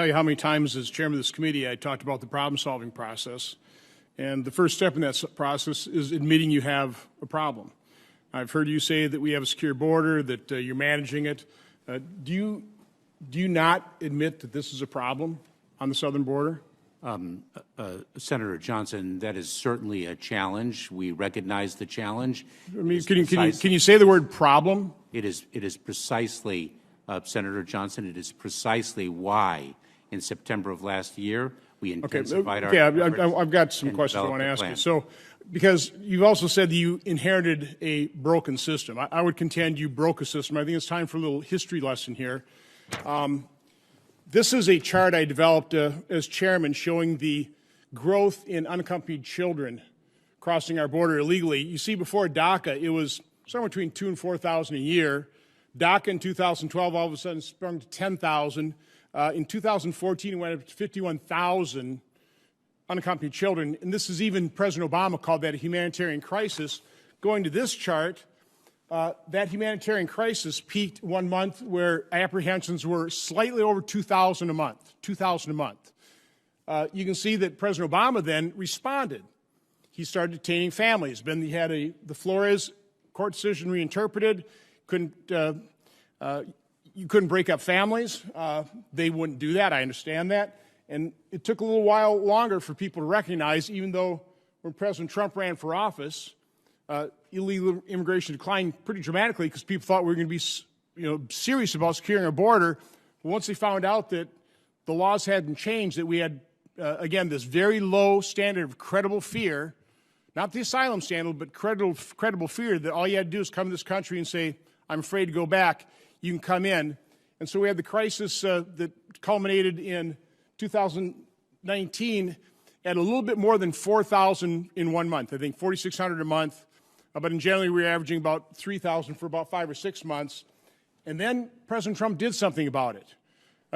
tell you how many times as chairman of this committee I talked about the problem-solving process. And the first step in that process is admitting you have a problem. I've heard you say that we have a secure border, that you're managing it. Do you not admit that this is a problem on the southern border? Senator Johnson, that is certainly a challenge. We recognize the challenge. I mean, can you say the word problem? It is precisely, Senator Johnson, it is precisely why in September of last year we intensified our efforts. I've got some questions I want to ask you. So, because you've also said that you inherited a broken system. I would contend you broke a system. I think it's time for a little history lesson here. This is a chart I developed as chairman showing the growth in unaccompanied children crossing our border illegally. You see, before DACA, it was somewhere between 2,000 and 4,000 a year. DACA in 2012 all of a sudden sprung to 10,000. In 2014, it went up to 51,000 unaccompanied children. And this is even President Obama called that a humanitarian crisis. Going to this chart, that humanitarian crisis peaked one month where apprehensions were slightly over 2,000 a month, 2,000 a month. You can see that President Obama then responded. He started detaining families. Then he had the Flores court decision reinterpreted. You couldn't break up families. They wouldn't do that. I understand that. And it took a little while longer for people to recognize, even though when President Trump ran for office, illegal immigration declined pretty dramatically because people thought we were going to be serious about securing our border. But once they found out that the laws hadn't changed, that we had, again, this very low standard of credible fear, not the asylum standard, but credible fear, that all you had to do is come to this country and say, I'm afraid to go back, you can come in. And so we had the crisis that culminated in 2019 at a little bit more than 4,000 in 1 month. I think 4,600 a month. But in January, we were averaging about 3,000 for about 5 or 6 months. And then President Trump did something about it.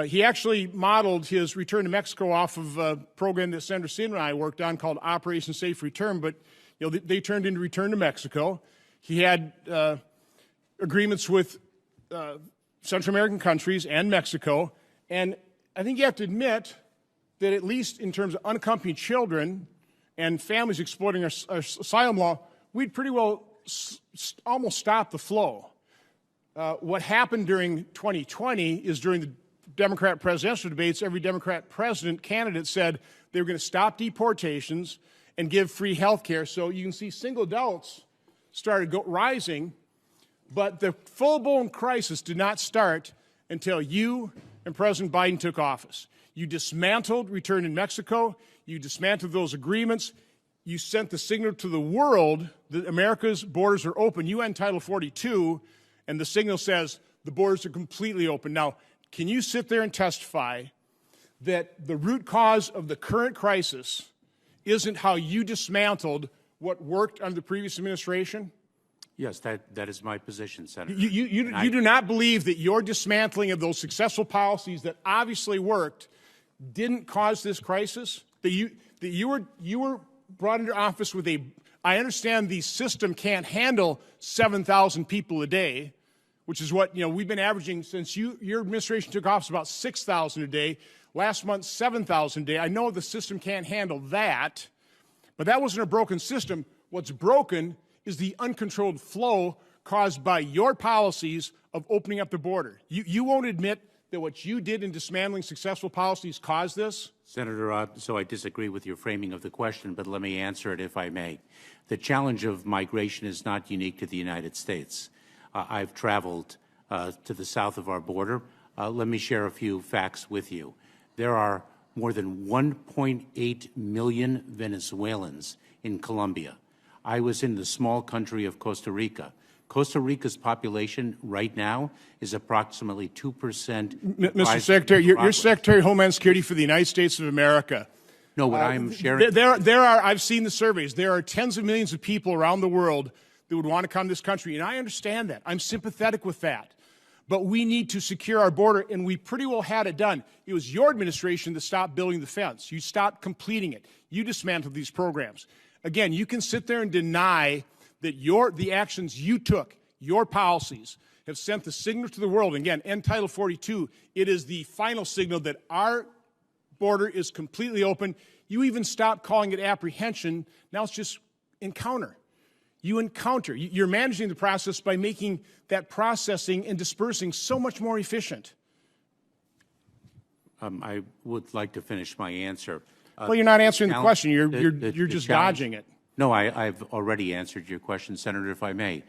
He actually modeled his return to Mexico off of a program that Senator Sin and I worked on called Operation Safe Return, but they turned into Return to Mexico. He had agreements with Central American countries and Mexico, and I think you have to admit that at least in terms of unaccompanied children and families exploiting our asylum law, we'd pretty well almost stop the flow. What happened during 2020 is during the Democrat presidential debates, every Democrat president candidate said they were going to stop deportations and give free health care. So you can see single adults started rising, but the full-blown crisis did not start until you and President Biden took office. You dismantled Return in Mexico. You dismantled those agreements. You sent the signal to the world that America's borders are open. You end Title 42, and the signal says the borders are completely open. Now, can you sit there and testify that the root cause of the current crisis isn't how you dismantled what worked under the previous administration? Yes, that is my position, Senator. You do not believe that your dismantling of those successful policies that obviously worked didn't cause this crisis? That you were brought into office with I understand the system can't handle 7,000 people a day, which is what we've been averaging since your administration took office, about 6,000 a day. Last month, 7,000 a day. I know the system can't handle that, but that wasn't a broken system. What's broken is the uncontrolled flow caused by your policies of opening up the border. You won't admit that what you did in dismantling successful policies caused this? Senator, so I disagree with your framing of the question, but let me answer it if I may. The challenge of migration is not unique to the United States. I've traveled to the south of our border. Let me share a few facts with you. There are more than 1.8 million Venezuelans in Colombia. I was in the small country of Costa Rica. Costa Rica's population right now is approximately 2%. Mr. Secretary, you're Secretary of Homeland Security for the United States of America. No, what I'm sharing. I've seen the surveys. There are tens of millions of people around the world that would want to come to this country, and I understand that. I'm sympathetic with that. But we need to secure our border, and we pretty well had it done. It was your administration that stopped building the fence. You stopped completing it. You dismantled these programs. Again, you can sit there and deny that the actions you took, your policies, have sent the signal to the world. And again, end Title 42, it is the final signal that our border is completely open. You even stopped calling it apprehension. Now it's just encounter. You encounter. You're managing the process by making that processing and dispersing so much more efficient. I would like to finish my answer. Well, you're not answering the question. You're just dodging it. No, I've already answered your question, Senator, if I may,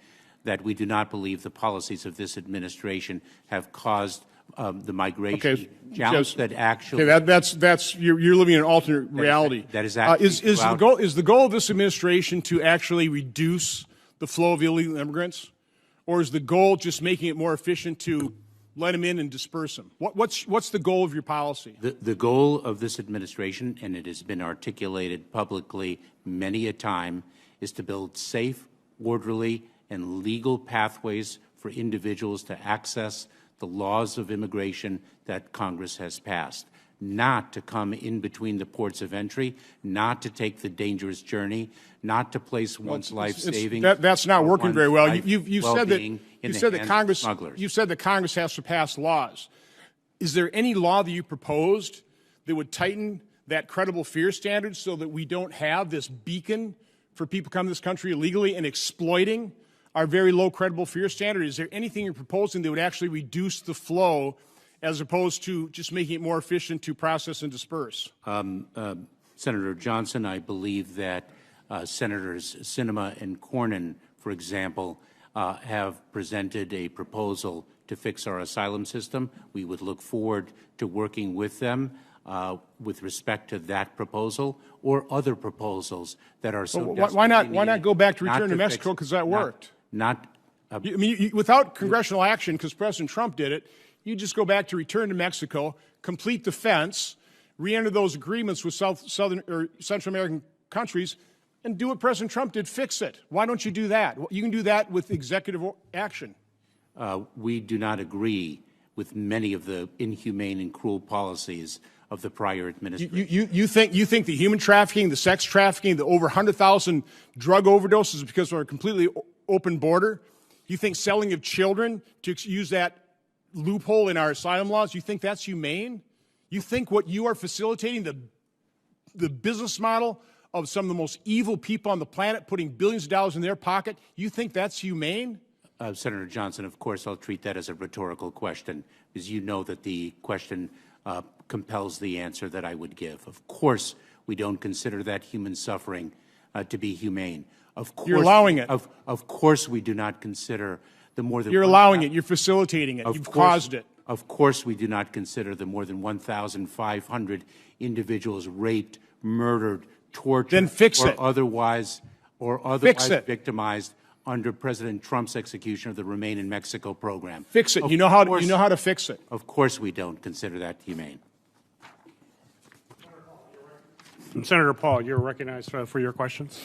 that we do not believe the policies of this administration have caused the migration challenge that actually. Okay, that's you're living in an alternate reality. That is actually is the goal of this administration to actually reduce the flow of illegal immigrants, or is the goal just making it more efficient to let them in and disperse them? What's the goal of your policy? The goal of this administration, and it has been articulated publicly many a time, is to build safe, orderly, and legal pathways for individuals to access the laws of immigration that Congress has passed, not to come in between the ports of entry, not to take the dangerous journey, not to place one's life savings. That's not working very well. You said that Congress has to pass laws. Is there any law that you proposed that would tighten that credible fear standard so that we don't have this beacon for people coming to this country illegally and exploiting our very low credible fear standard? Is there anything you're proposing that would actually reduce the flow as opposed to just making it more efficient to process and disperse? Senator Johnson, I believe that Senators Sinema and Cornyn, for example, have presented a proposal to fix our asylum system. We would look forward to working with them with respect to that proposal or other proposals that are so desperately why not needed go back to return to Mexico, because that worked? Without congressional action, because President Trump did it, you just go back to return to Mexico, complete the fence, re-enter those agreements with Southern or Central American countries, and do what President Trump did, fix it. Why don't you do that? You can do that with executive action. We do not agree with many of the inhumane and cruel policies of the prior administration. You think the human trafficking, the sex trafficking, the over 100,000 drug overdoses because of our completely open border? You think selling of children to use that loophole in our asylum laws, you think that's humane? You think what you are facilitating, the business model of some of the most evil people on the planet, putting billions of dollars in their pocket, you think that's humane? Senator Johnson, of course, I'll treat that as a rhetorical question, because you know that the question compels the answer that I would give. Of course, we don't consider that human suffering to be humane. Of course, you're allowing it. Of course, we do not consider the more than. You're allowing it. You're facilitating it. You've caused it. Of course, we do not consider the more than 1,500 individuals raped, murdered, tortured, then fix or it. otherwise victimized under President Trump's execution of the Remain in Mexico program. Fix it. You know how to fix it. Of course, we don't consider that humane. Senator Paul, you're recognized for your questions.